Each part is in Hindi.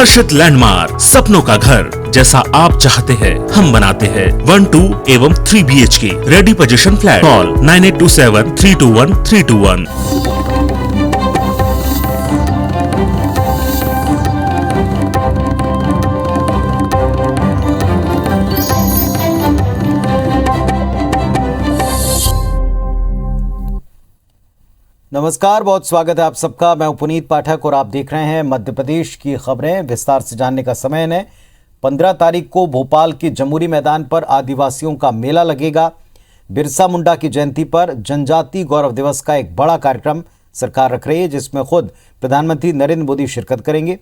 आकर्षित लैंडमार्क, सपनों का घर जैसा आप चाहते हैं हम बनाते हैं। 1, 2 एवं 3 BHK ready position flat. Call 9827321321। नमस्कार, बहुत स्वागत है आप सबका। मैं पुनीत पाठक और आप देख रहे हैं मध्य प्रदेश की खबरें। विस्तार से जानने का समय है। 15 तारीख को भोपाल के जमूरी मैदान पर आदिवासियों का मेला लगेगा। बिरसा मुंडा की जयंती पर जनजाति गौरव दिवस का एक बड़ा कार्यक्रम सरकार रख रही है, जिसमें खुद प्रधानमंत्री नरेंद्र मोदी शिरकत करेंगे।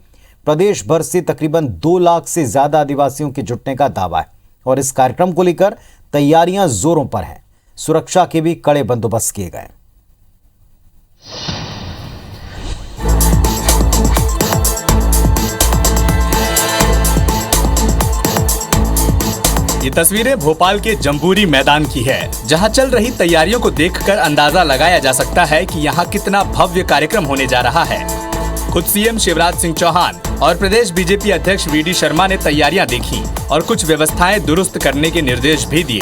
प्रदेश भर से तकरीबन 2 लाख से ज्यादा आदिवासियों के जुटने का दावा है और इस कार्यक्रम को लेकर तैयारियां जोरों पर हैं। सुरक्षा के भी कड़े बंदोबस्त किए गए। ये तस्वीरें भोपाल के जम्बूरी मैदान की है, जहां चल रही तैयारियों को देखकर अंदाजा लगाया जा सकता है कि यहां कितना भव्य कार्यक्रम होने जा रहा है। खुद सीएम शिवराज सिंह चौहान और प्रदेश बीजेपी अध्यक्ष वीडी शर्मा ने तैयारियां देखी और कुछ व्यवस्थाएं दुरुस्त करने के निर्देश भी दिए।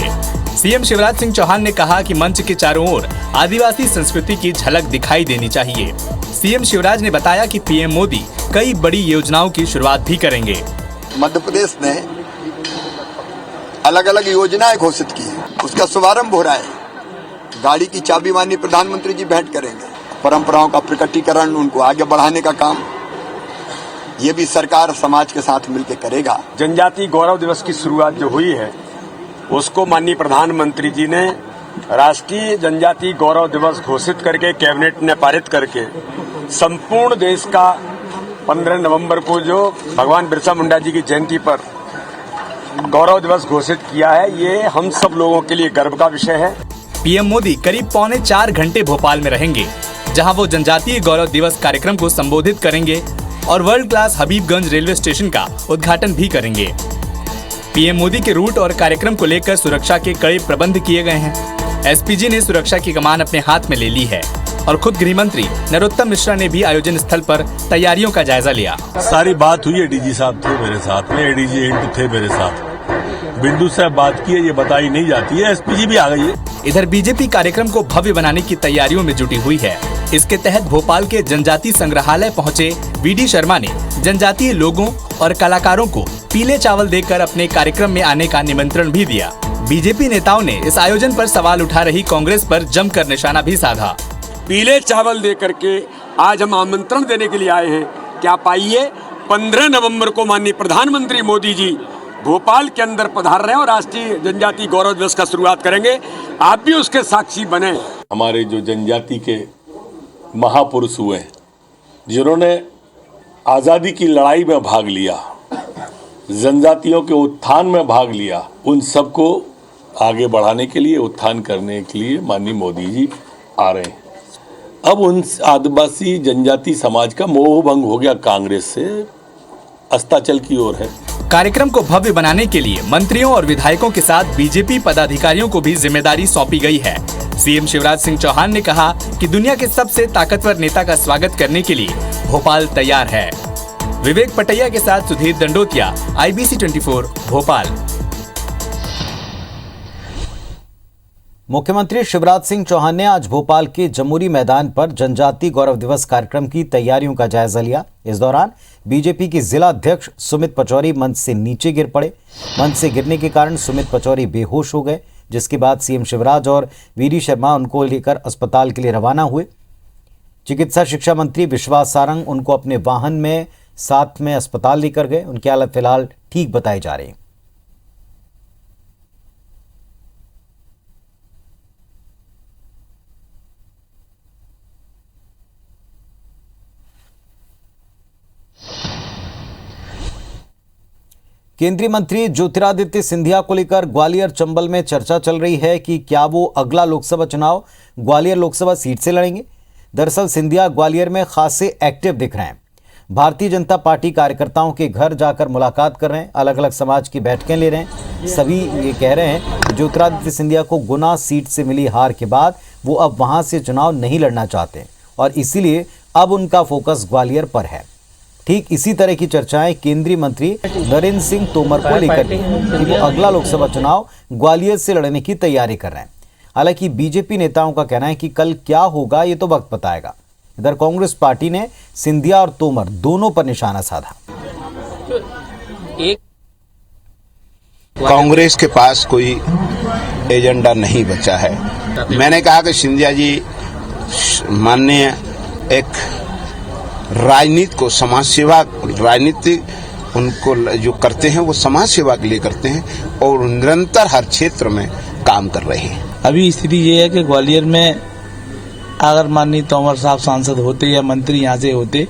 सीएम शिवराज सिंह चौहान ने कहा कि मंच के चारों ओर आदिवासी संस्कृति की झलक दिखाई देनी चाहिए। सीएम शिवराज ने बताया कि पीएम मोदी कई बड़ी योजनाओं की शुरुआत भी करेंगे। मध्य प्रदेश ने अलग अलग योजनाएं घोषित की है, उसका शुभारंभ हो रहा है। गाड़ी की चाबी माननीय प्रधानमंत्री जी भेंट करेंगे। परंपराओं का प्रकटीकरण, उनको आगे बढ़ाने का काम ये भी सरकार समाज के साथ मिलकर करेगा। जनजाति गौरव दिवस की शुरुआत जो हुई है उसको माननीय प्रधानमंत्री जी ने राष्ट्रीय जनजाति गौरव दिवस घोषित करके कैबिनेट ने पारित करके संपूर्ण देश का 15 नवंबर को जो भगवान बिरसा मुंडा जी की जयंती पर गौरव दिवस घोषित किया है, ये हम सब लोगों के लिए गर्व का विषय है। पीएम मोदी करीब 3.25 घंटे भोपाल में रहेंगे, जहां वो जनजातीय गौरव दिवस कार्यक्रम को संबोधित करेंगे और world class Habibganj railway station का उद्घाटन भी करेंगे। पीएम मोदी के रूट और कार्यक्रम को लेकर सुरक्षा के कड़े प्रबंध किए गए हैं। एसपीजी ने सुरक्षा की कमान अपने हाथ में ले ली है और खुद गृह मंत्री नरोत्तम मिश्रा ने भी आयोजन स्थल पर तैयारियों का जायजा लिया। सारी बात हुई है, डीजी साहब थे मेरे साथ में, एडीजी इंटू थे मेरे साथ, बिंदु साहब बात की है, ये बताई नहीं जाती है। एसपीजी भी आ गई है। इधर बीजेपी कार्यक्रम को भव्य बनाने की तैयारियों में जुटी हुई है। इसके तहत भोपाल के जनजाति संग्रहालय पहुंचे वीडी शर्मा ने जनजातीय लोगों और कलाकारों को पीले चावल देकर अपने कार्यक्रम में आने का निमंत्रण भी दिया। बीजेपी नेताओं ने इस आयोजन पर सवाल उठा रही कांग्रेस पर जमकर निशाना भी साधा। पीले चावल दे करके आज हम आमंत्रण देने के लिए आए हैं कि आप आइए। 15 नवंबर को माननीय प्रधानमंत्री मोदी जी भोपाल के अंदर पधार रहे हैं और राष्ट्रीय जनजाति गौरव दिवस का शुरुआत करेंगे। आप भी उसके साक्षी बने। हमारे जो जनजाति के महापुरुष हुए, जिन्होंने आज़ादी की लड़ाई में भाग लिया, जनजातियों के उत्थान में भाग लिया, उन सबको आगे बढ़ाने के लिए, उत्थान करने के लिए माननीय मोदी जी आ रहे हैं। अब उन आदिवासी जनजाति समाज का मोह भंग हो गया, कांग्रेस से अस्ताचल की ओर है। कार्यक्रम को भव्य बनाने के लिए मंत्रियों और विधायकों के साथ बीजेपी पदाधिकारियों को भी जिम्मेदारी सौंपी गई है। सीएम शिवराज सिंह चौहान ने कहा कि दुनिया के सबसे ताकतवर नेता का स्वागत करने के लिए भोपाल तैयार है। विवेक पटैया के साथ सुधीर दंडोतिया, IBC 24 भोपाल। मुख्यमंत्री शिवराज सिंह चौहान ने आज भोपाल के जमूरी मैदान पर जनजाति गौरव दिवस कार्यक्रम की तैयारियों का जायजा लिया। इस दौरान बीजेपी के जिला अध्यक्ष सुमित पचौरी मंच से नीचे गिर पड़े। मंच से गिरने के कारण सुमित पचौरी बेहोश हो गए, जिसके बाद सीएम शिवराज और वीडी शर्मा उनको लेकर अस्पताल के लिए रवाना हुए। चिकित्सा शिक्षा मंत्री विश्वास सारंग उनको अपने वाहन में साथ में अस्पताल लेकर गए। उनकी हालत फिलहाल ठीक बताई जा रही है। केंद्रीय मंत्री ज्योतिरादित्य सिंधिया को लेकर ग्वालियर चंबल में चर्चा चल रही है कि क्या वो अगला लोकसभा चुनाव ग्वालियर लोकसभा सीट से लड़ेंगे। दरअसल सिंधिया ग्वालियर में खासे एक्टिव दिख रहे हैं। भारतीय जनता पार्टी कार्यकर्ताओं के घर जाकर मुलाकात कर रहे हैं, अलग अलग समाज की बैठकें ले रहे हैं। सभी ये कह रहे हैं कि ज्योतिरादित्य सिंधिया को गुना सीट से मिली हार के बाद वो अब वहां से चुनाव नहीं लड़ना चाहते और इसीलिए अब उनका फोकस ग्वालियर पर है। ठीक इसी तरह की चर्चाएं केंद्रीय मंत्री नरेंद्र सिंह तोमर को लेकर थी कि वो अगला लोकसभा चुनाव ग्वालियर से लड़ने की तैयारी कर रहे हैं। हालांकि बीजेपी नेताओं का कहना है कि कल क्या होगा ये तो वक्त बताएगा। इधर कांग्रेस पार्टी ने सिंधिया और तोमर दोनों पर निशाना साधा। कांग्रेस के पास कोई एजेंडा नहीं बचा है। मैंने कहा कि सिंधिया जी माननीय एक राजनीति को समाज सेवा राजनीति उनको जो करते हैं वो समाज सेवा के लिए करते हैं और निरंतर हर क्षेत्र में काम कर रहे हैं। अभी स्थिति ये है कि ग्वालियर में अगर माननीय तोमर साहब सांसद होते या मंत्री यहाँ से होते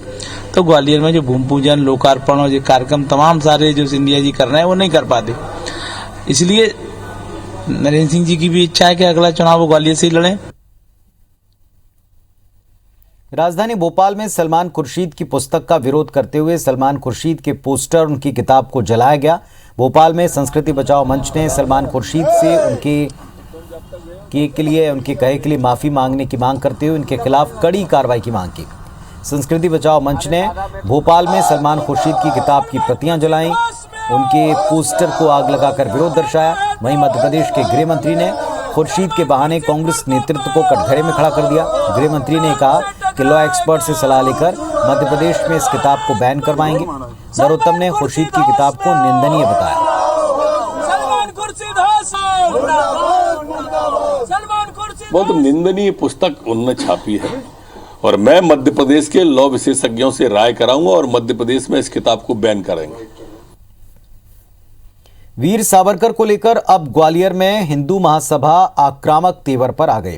तो ग्वालियर में जो भूमि पूजन लोकार्पण और जो कार्यक्रम तमाम सारे जो सिंधिया जी कर रहे हैं वो नहीं कर पाते। इसलिए नरेंद्र सिंह जी की भी इच्छा है कि अगला चुनाव वो ग्वालियर से ही लड़ें। राजधानी भोपाल में सलमान खुर्शीद की पुस्तक का विरोध करते हुए सलमान खुर्शीद के पोस्टर उनकी किताब को जलाया गया। भोपाल में संस्कृति बचाओ मंच ने सलमान खुर्शीद से उनके कहे के लिए माफी मांगने की मांग करते हुए उनके खिलाफ कड़ी कार्रवाई की मांग की। संस्कृति बचाओ मंच ने भोपाल में सलमान खुर्शीद की किताब की प्रतियां जलाईं, उनके पोस्टर को आग लगाकर विरोध दर्शाया। वहीं मध्य प्रदेश के गृह मंत्री ने खुर्शीद के बहाने कांग्रेस नेतृत्व को कटघरे में खड़ा कर दिया। गृह मंत्री ने कहा कि लॉ एक्सपर्ट से सलाह लेकर मध्य प्रदेश में इस किताब को बैन करवाएंगे। नरोत्तम ने खुर्शीद की किताब को निंदनीय बताया। बहुत निंदनीय पुस्तक उन्होंने छापी है और मैं मध्य प्रदेश के लॉ विशेषज्ञों से राय कराऊंगा और मध्य प्रदेश में इस किताब को बैन करेंगे। वीर सावरकर को लेकर अब ग्वालियर में हिंदू महासभा आक्रामक तेवर पर आ गई।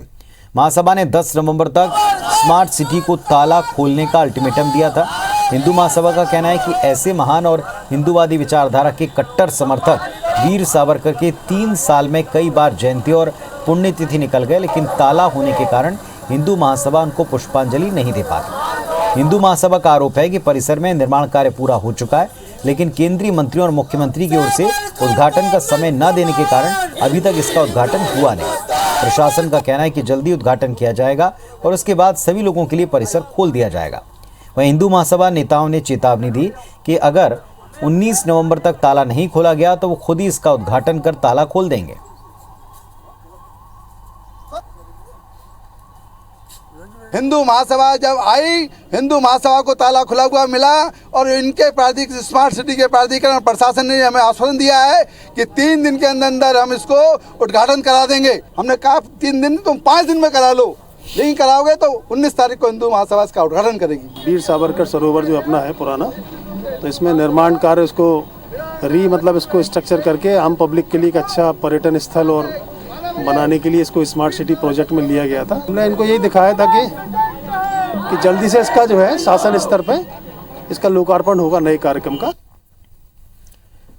महासभा ने 10 नवंबर तक स्मार्ट सिटी को ताला खोलने का अल्टीमेटम दिया था। हिंदू महासभा का कहना है कि ऐसे महान और हिंदूवादी विचारधारा के कट्टर समर्थक वीर सावरकर के 3 साल में कई बार जयंती और पुण्यतिथि निकल गए, लेकिन ताला होने के कारण हिंदू महासभा उनको पुष्पांजलि नहीं दे पाती। हिंदू महासभा का आरोप है कि परिसर में निर्माण कार्य पूरा हो चुका है, लेकिन केंद्रीय मंत्रियों और मुख्यमंत्री की ओर से उद्घाटन का समय न देने के कारण अभी तक इसका उद्घाटन हुआ नहीं। प्रशासन का कहना है कि जल्दी उद्घाटन किया जाएगा और उसके बाद सभी लोगों के लिए परिसर खोल दिया जाएगा। वहीं हिंदू महासभा नेताओं ने चेतावनी दी कि अगर 19 नवंबर तक ताला नहीं खोला गया तो वो खुद ही इसका उद्घाटन कर ताला खोल देंगे। हिंदू महासभा जब आई, हिंदू महासभा को ताला खुला हुआ मिला और इनके स्मार्ट सिटी के प्राधिकरण प्रशासन ने हमें आश्वासन दिया है कि 3 दिन के अंदर अंदर हम इसको उद्घाटन करा देंगे। हमने कहा 3 दिन, तुम 5 दिन में करा लो, नहीं कराओगे तो 19 तारीख को हिंदू महासभा इसका उद्घाटन करेगी। वीर सावरकर सरोवर जो अपना है पुराना, तो इसमें निर्माण कार्य इसको इसको स्ट्रक्चर करके आम पब्लिक के लिए एक अच्छा पर्यटन स्थल और बनाने के लिए इसको स्मार्ट सिटी प्रोजेक्ट में लिया गया था। हमने इनको यही दिखाया था कि जल्दी से इसका जो है शासन स्तर पे इसका लोकार्पण होगा नए कार्यक्रम का।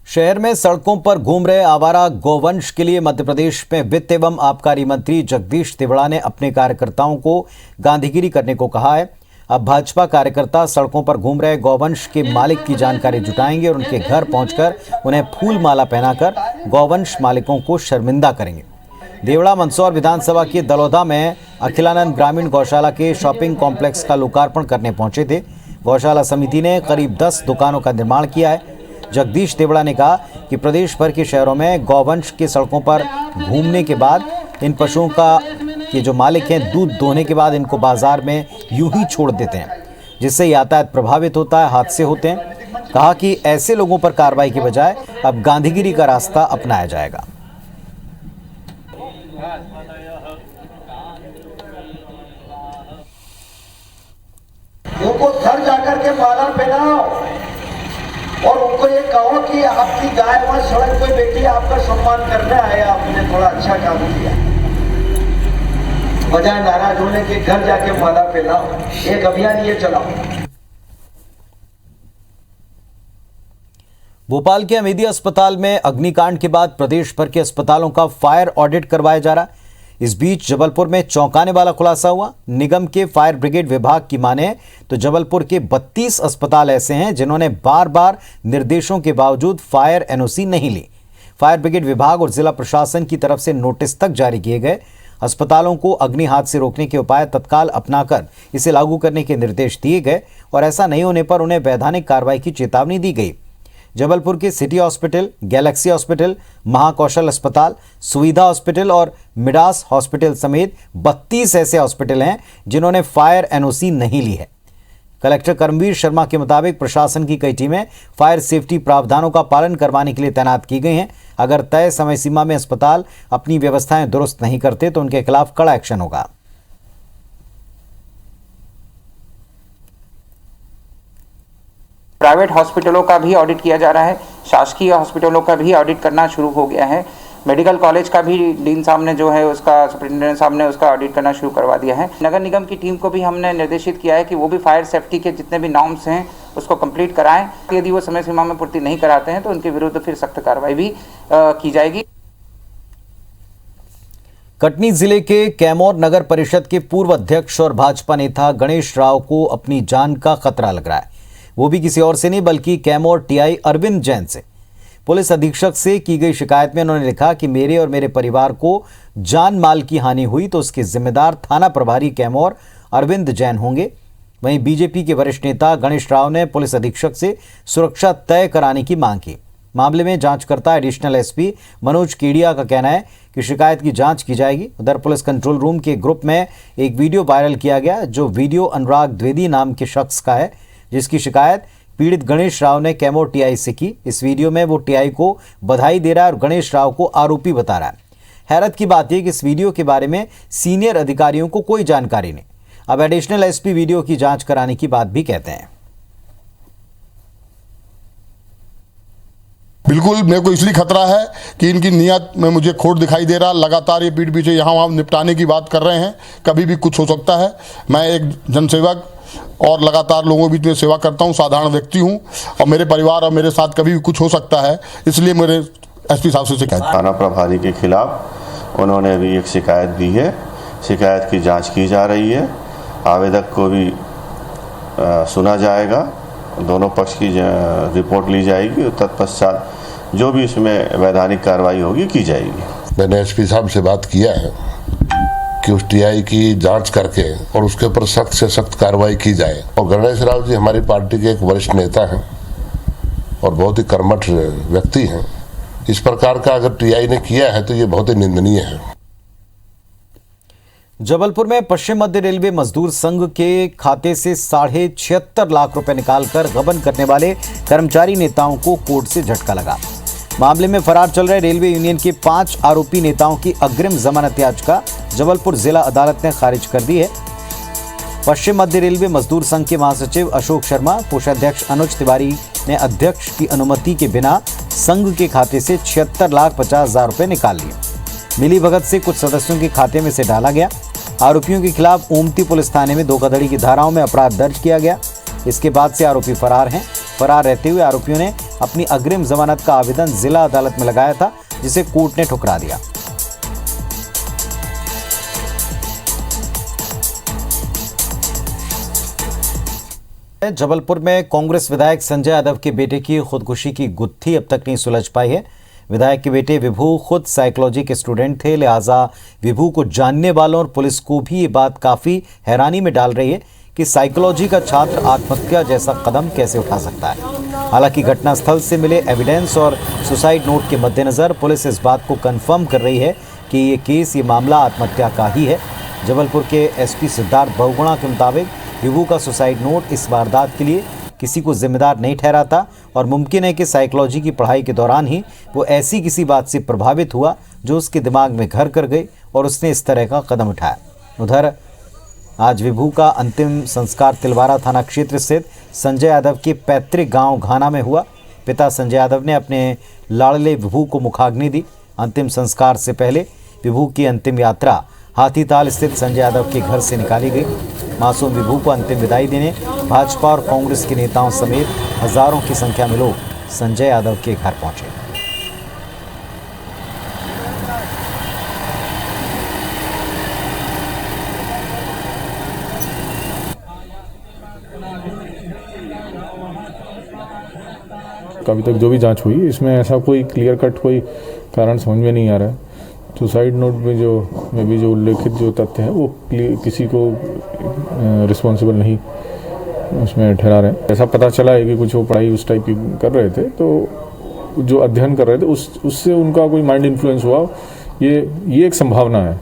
शहर में सड़कों पर घूम रहे आवारा गौवंश के लिए मध्य प्रदेश में वित्त एवं आबकारी मंत्री जगदीश देवड़ा ने अपने कार्यकर्ताओं को गांधीगिरी करने को कहा है। अब भाजपा कार्यकर्ता सड़कों पर घूम रहे गौवंश के मालिक की जानकारी जुटाएंगे और उनके घर पहुंचकर उन्हें फूल माला पहनाकर गौवंश मालिकों को शर्मिंदा करेंगे। देवड़ा मंदसौर विधानसभा के दलौदा में अखिलानंद ग्रामीण गौशाला के शॉपिंग कॉम्प्लेक्स का लोकार्पण करने पहुंचे थे। गौशाला समिति ने करीब 10 दुकानों का निर्माण किया है। जगदीश देवड़ा ने कहा कि प्रदेश भर के शहरों में गौवंश के सड़कों पर घूमने के बाद इन पशुओं का ये जो मालिक हैं दूध दोहने के बाद इनको बाजार में यूं ही छोड़ देते हैं, जिससे यातायात प्रभावित होता है, हादसे होते हैं। कहा कि ऐसे लोगों पर कार्रवाई के बजाय अब गांधीगिरी का रास्ता अपनाया जाएगा। उनको घर जाकर के माला पहनाओ और उनको ये कहो कि आपकी गाय वहां सड़क पे बैठी आपका सम्मान करने आया, आपने थोड़ा अच्छा काम किया। बजाय नाराज होने के घर जाके माला पहनाओ। एक अभियान ये चलाओ। भोपाल के अमेदी अस्पताल में अग्निकांड के बाद प्रदेश भर के अस्पतालों का फायर ऑडिट करवाया जा रहा है। इस बीच जबलपुर में चौंकाने वाला खुलासा हुआ। निगम के फायर ब्रिगेड विभाग की माने तो जबलपुर के 32 अस्पताल ऐसे हैं जिन्होंने बार बार निर्देशों के बावजूद फायर एनओसी नहीं ली। फायर ब्रिगेड विभाग और जिला प्रशासन की तरफ से नोटिस तक जारी किए गए। अस्पतालों को अग्नि हाथ से रोकने के उपाय तत्काल अपनाकर इसे लागू करने के निर्देश दिए गए और ऐसा नहीं होने पर उन्हें वैधानिक कार्रवाई की चेतावनी दी गई। जबलपुर के city hospital, galaxy hospital, Mahakaushal अस्पताल, सुविधा हॉस्पिटल और मिडास हॉस्पिटल समेत 32 ऐसे हॉस्पिटल हैं जिन्होंने फायर एनओसी नहीं ली है। कलेक्टर कर्मवीर शर्मा के मुताबिक प्रशासन की कई टीमें फायर सेफ्टी प्रावधानों का पालन करवाने के लिए तैनात की गई हैं। अगर तय समय सीमा में अस्पताल अपनी व्यवस्थाएं दुरुस्त नहीं करते तो उनके खिलाफ कड़ा एक्शन होगा। प्राइवेट हॉस्पिटलों का भी ऑडिट किया जा रहा है, शासकीय हॉस्पिटलों का भी ऑडिट करना शुरू हो गया है। मेडिकल कॉलेज का भी डीन साहब ने जो है उसका सुपरिटेंडेंट साहब ने उसका ऑडिट करना शुरू करवा दिया है। नगर निगम की टीम को भी हमने निर्देशित किया है कि वो भी फायर सेफ्टी के जितने भी नॉर्म्स हैं उसको कंप्लीट कराएं। यदि वो समय सीमा में पूर्ति नहीं कराते हैं तो उनके विरुद्ध फिर सख्त कार्रवाई भी की जाएगी। कटनी जिले के कैमोर नगर परिषद के पूर्व अध्यक्ष और भाजपा नेता गणेश राव को अपनी जान का खतरा लग रहा है, वो भी किसी और से नहीं बल्कि कैमोर टीआई अरविंद जैन से। पुलिस अधीक्षक से की गई शिकायत में उन्होंने लिखा कि मेरे और मेरे परिवार को जान माल की हानि हुई तो उसके जिम्मेदार थाना प्रभारी कैमोर अरविंद जैन होंगे। वहीं बीजेपी के वरिष्ठ नेता गणेश राव ने पुलिस अधीक्षक से सुरक्षा तय कराने की मांग की। मामले में जांचकर्ता एडिशनल एसपी मनोज केडिया का कहना है कि शिकायत की जांच की जाएगी। उधर पुलिस कंट्रोल रूम के ग्रुप में एक वीडियो वायरल किया गया, जो वीडियो अनुराग द्विवेदी नाम के शख्स का है, जिसकी शिकायत पीड़ित गणेश राव ने कैमोर टीआई से की। इस वीडियो में वो टीआई को बधाई दे रहा है और गणेश राव को आरोपी बता रहा है। हैरत की बात यह कि इस वीडियो के बारे में सीनियर अधिकारियों को कोई जानकारी नहीं। अब एडिशनल एसपी वीडियो की जांच कराने की बात भी कहते हैं। बिल्कुल मेरे को इसलिए खतरा है कि इनकी नियत में मुझे खोट दिखाई दे रहा। लगातार ये पीठ पीछे यहाँ वहाँ निपटाने की बात कर रहे हैं, कभी भी कुछ हो सकता है। मैं एक जनसेवक और लगातार लोगों के बीच में सेवा करता हूँ, साधारण व्यक्ति हूँ और मेरे परिवार और मेरे साथ कभी भी कुछ हो सकता है, इसलिए मेरे एसपी साहब से शिकायत। थाना प्रभारी के खिलाफ उन्होंने भी एक शिकायत दी है, शिकायत की जांच की जा रही है। आवेदक को भी सुना जाएगा, दोनों पक्ष की रिपोर्ट ली जाएगी और तत्पश्चात जो भी इसमें वैधानिक कार्रवाई होगी की जाएगी। मैंने एसपी साहब से बात किया है कि उस टीआई की जांच करके और उसके ऊपर सख्त से सख्त कार्रवाई की जाए। और गणेश राव जी हमारी पार्टी के एक वरिष्ठ नेता हैं और बहुत ही कर्मठ व्यक्ति हैं। इस प्रकार का अगर टीआई ने किया है तो ये बहुत ही निंदनीय है। जबलपुर में पश्चिम मध्य रेलवे मजदूर संघ के खाते से 76.5 लाख रुपए निकालकर गबन करने वाले कर्मचारी नेताओं को कोर्ट से झटका लगा। मामले में फरार चल रहे रेलवे यूनियन के 5 आरोपी नेताओं की अग्रिम जमानत याचिका जबलपुर जिला अदालत ने खारिज कर दी है। पश्चिम मध्य रेलवे मजदूर संघ के महासचिव अशोक शर्मा, कोषाध्यक्ष अनुज तिवारी ने अध्यक्ष की अनुमति के बिना संघ के खाते से 76,50,000 रुपए निकाल लिए। मिली भगत से कुछ सदस्यों के खाते में से डाला गया। आरोपियों के खिलाफ ओमती पुलिस थाने में धोखाधड़ी की धाराओं में अपराध दर्ज किया गया। इसके बाद से आरोपी फरार हैं। फरार रहते हुए आरोपियों ने अपनी अग्रिम जमानत का आवेदन जिला अदालत में लगाया था, जिसे कोर्ट ने ठुकरा दिया। जबलपुर में कांग्रेस विधायक संजय यादव के बेटे की खुदकुशी की गुत्थी अब तक नहीं सुलझ पाई है। विधायक के बेटे विभू खुद साइकोलॉजी के स्टूडेंट थे, लिहाजा विभू को जानने वालों और पुलिस को भी ये बात काफ़ी हैरानी में डाल रही है कि साइकोलॉजी का छात्र आत्महत्या जैसा कदम कैसे उठा सकता है। हालांकि घटनास्थल से मिले एविडेंस और सुसाइड नोट के मद्देनज़र पुलिस इस बात को कंफर्म कर रही है कि ये मामला आत्महत्या का ही है। जबलपुर के एसपी सिद्धार्थ बहुगुणा के मुताबिक विभू का सुसाइड नोट इस वारदात के लिए किसी को जिम्मेदार नहीं ठहराता और मुमकिन है कि साइकोलॉजी की पढ़ाई के दौरान ही वो ऐसी किसी बात से प्रभावित हुआ जो उसके दिमाग में घर कर गई और उसने इस तरह का कदम उठाया। उधर आज विभू का अंतिम संस्कार तिलवारा थाना क्षेत्र स्थित संजय यादव के पैतृक गांव घाना में हुआ। पिता संजय यादव ने अपने लाड़ले विभू को मुखाग्नि दी। अंतिम संस्कार से पहले विभू की अंतिम यात्रा हाथीताल स्थित संजय यादव के घर से निकाली गई। मासूम विभू को अंतिम विदाई देने भाजपा और कांग्रेस के नेताओं समेत हजारों की संख्या में लोग संजय यादव के घर पहुंचे। अभी तक जो भी जांच हुई इसमें ऐसा कोई क्लियर कट कोई कारण समझ में नहीं आ रहा है। सुसाइड नोट में जो उल्लेखित जो तथ्य हैं वो किसी को रिस्पॉन्सिबल नहीं उसमें ठहरा रहे हैं। ऐसा पता चला है कि कुछ वो पढ़ाई उस टाइप की कर रहे थे, तो जो अध्ययन कर रहे थे उससे उनका कोई माइंड इन्फ्लुएंस हुआ, ये एक संभावना है।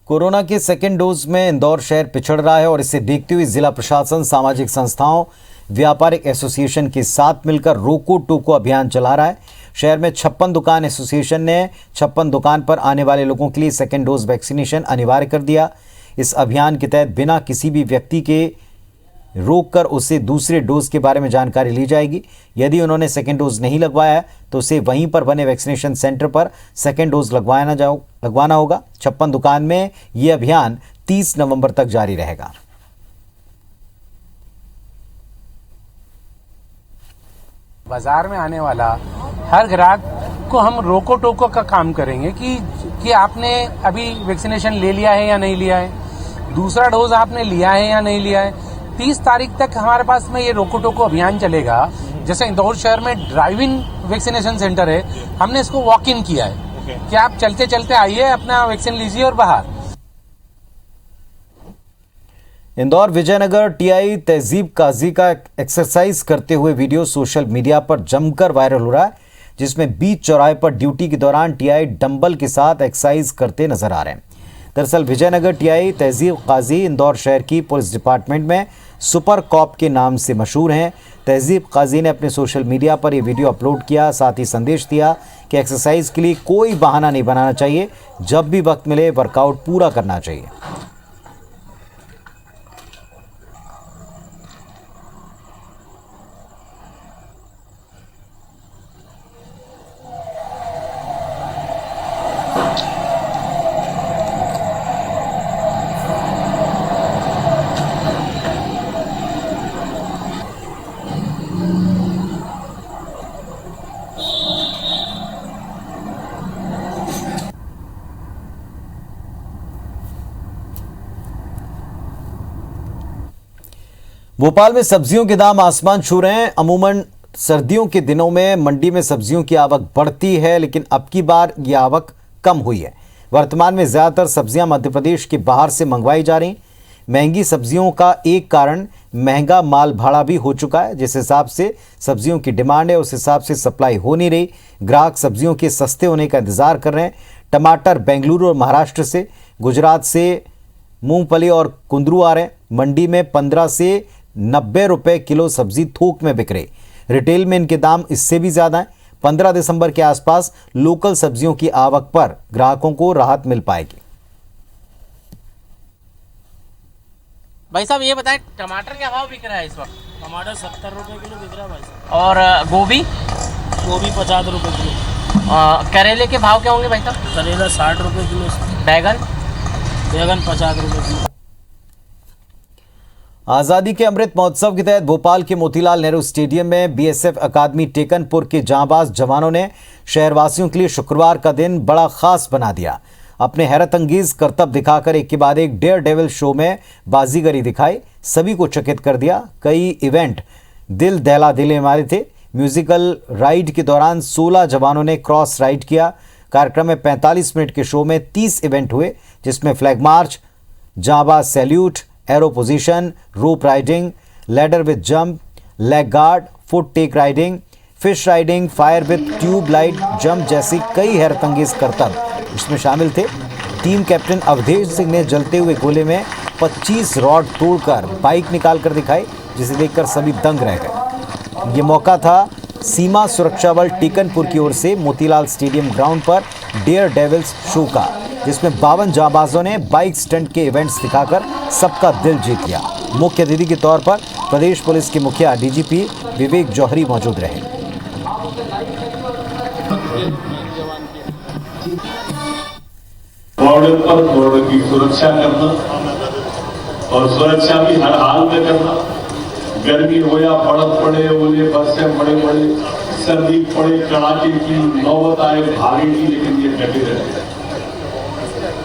कोरोना के सेकेंड डोज में इंदौर शहर पिछड़ रहा है और इसे देखते हुए जिला प्रशासन सामाजिक संस्थाओं व्यापारिक एसोसिएशन के साथ मिलकर रोको टोको अभियान चला रहा है। शहर में 56 दुकान एसोसिएशन ने 56 दुकान पर आने वाले लोगों के लिए सेकेंड डोज वैक्सीनेशन अनिवार्य कर दिया। इस अभियान के तहत बिना किसी भी व्यक्ति के रोककर उससे दूसरे डोज के बारे में जानकारी ली जाएगी। यदि उन्होंने सेकेंड डोज नहीं लगवाया है तो उसे वहीं पर बने वैक्सीनेशन सेंटर पर सेकेंड डोज लगवाना होगा। 56 दुकान में ये अभियान 30 नवंबर तक जारी रहेगा। बाजार में आने वाला हर ग्राहक को हम रोको टोको का काम करेंगे कि आपने अभी वैक्सीनेशन ले लिया है या नहीं लिया है, दूसरा डोज आपने लिया है या नहीं लिया है। 30 तारीख तक हमारे पास में ये रोको टोको अभियान चलेगा। जैसे इंदौर शहर में ड्राइव इन वैक्सीनेशन सेंटर है, हमने इसको वॉक इन किया है कि आप चलते चलते आइए, अपना वैक्सीन लीजिए और बाहर। इंदौर विजयनगर टीआई तहजीब काजी का एक्सरसाइज करते हुए वीडियो सोशल मीडिया पर जमकर वायरल हो रहा है, जिसमें बीच चौराहे पर ड्यूटी के दौरान टीआई डंबल के साथ एक्सरसाइज करते नजर आ रहे हैं। दरअसल विजयनगर टीआई तहजीब काजी इंदौर शहर की पुलिस डिपार्टमेंट में सुपर कॉप के नाम से मशहूर हैं। तहजीब काजी ने अपने सोशल मीडिया पर यह वीडियो अपलोड किया, साथ ही संदेश दिया कि एक्सरसाइज के लिए कोई बहाना नहीं बनाना चाहिए, जब भी वक्त मिले वर्कआउट पूरा करना चाहिए। भोपाल में सब्जियों के दाम आसमान छू रहे हैं। अमूमन सर्दियों के दिनों में मंडी में सब्जियों की आवक बढ़ती है, लेकिन अब की बार यह आवक कम हुई है। वर्तमान में ज़्यादातर सब्जियां मध्य प्रदेश के बाहर से मंगवाई जा रही। महंगी सब्जियों का एक कारण महंगा माल भाड़ा भी हो चुका है। जिस हिसाब से सब्जियों की डिमांड है उस हिसाब से सप्लाई हो नहीं रही। ग्राहक सब्जियों के सस्ते होने का इंतजार कर रहे हैं। टमाटर बेंगलुरु और महाराष्ट्र से, गुजरात से मूंगफली और कुंदरू आ रहे हैं। मंडी में 15 से 90 रुपए किलो सब्जी थोक में बिक रही। रिटेल में इनके दाम इससे भी ज्यादा हैं। 15 दिसंबर के आसपास लोकल सब्जियों की आवक पर ग्राहकों को राहत मिल पाएगी। भाई साहब ये बताएं, टमाटर क्या भाव बिक रहा है इस वक्त? टमाटर 70 रुपए किलो बिक रहा है भाई साहब। और गोभी? गोभी 50 रुपए किलो। करेले के भाव क्या होंगे भाई साहब? करेला 60 रुपए किलो। बैगन? बैगन 50 रुपए किलो। आज़ादी के अमृत महोत्सव के तहत भोपाल के मोतीलाल नेहरू स्टेडियम में बीएसएफ अकादमी टेकनपुर के जांबाज जवानों ने शहरवासियों के लिए शुक्रवार का दिन बड़ा खास बना दिया। अपने हैरत अंगेज करतब दिखाकर एक के बाद एक डेयर डेविल शो में बाजीगरी दिखाई, सभी को चकित कर दिया। कई इवेंट दिल दहला देने वाले थे। म्यूजिकल राइड के दौरान 16 जवानों ने क्रॉस राइड किया। कार्यक्रम में 45 मिनट के शो में 30 इवेंट हुए, जिसमें फ्लैग मार्च, जांबाज salute, arrow position, rope riding, ladder with jump, leg guard, foot take riding, fish riding, fire with tube light jump जैसी कई हैरतअंगेज करतब इसमें शामिल थे। टीम कैप्टन अवधेश सिंह ने जलते हुए गोले में 25 रॉड तोड़कर बाइक निकाल कर दिखाई, जिसे देखकर सभी दंग रह गए। ये मौका था सीमा सुरक्षा बल टेकनपुर की ओर से मोतीलाल स्टेडियम ग्राउंड पर डेयर डेविल्स शो का, जिसमें 52 जांबाजों ने बाइक स्टंट के इवेंट्स दिखाकर सबका दिल जीत लिया। मुख्य अतिथि के तौर पर प्रदेश पुलिस के मुखिया डीजीपी विवेक जौहरी मौजूद रहे। बॉर्डर पर बॉर्डर की सुरक्षा करना और सुरक्षा भी हर हाल में करना। गर्मी हो या बर्फ पड़े, ओले बरसे, बड़े बड़े सर्दी पड़े, कड़ाके की नौबत आए भागे की, लेकिन ये डटे रहते हैं।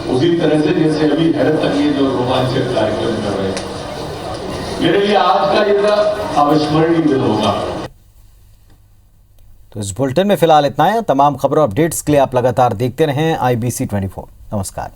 उसी तरह से जैसे अभी हैरत अंगेज और रोमांचक कार्यक्रम कर रहे हैं। मेरे लिए आज का ये अविस्मरणीय दिन होगा। तो इस बुलेटिन में फिलहाल इतना है। तमाम खबरों अपडेट्स के लिए आप लगातार देखते रहें IBC 24। नमस्कार।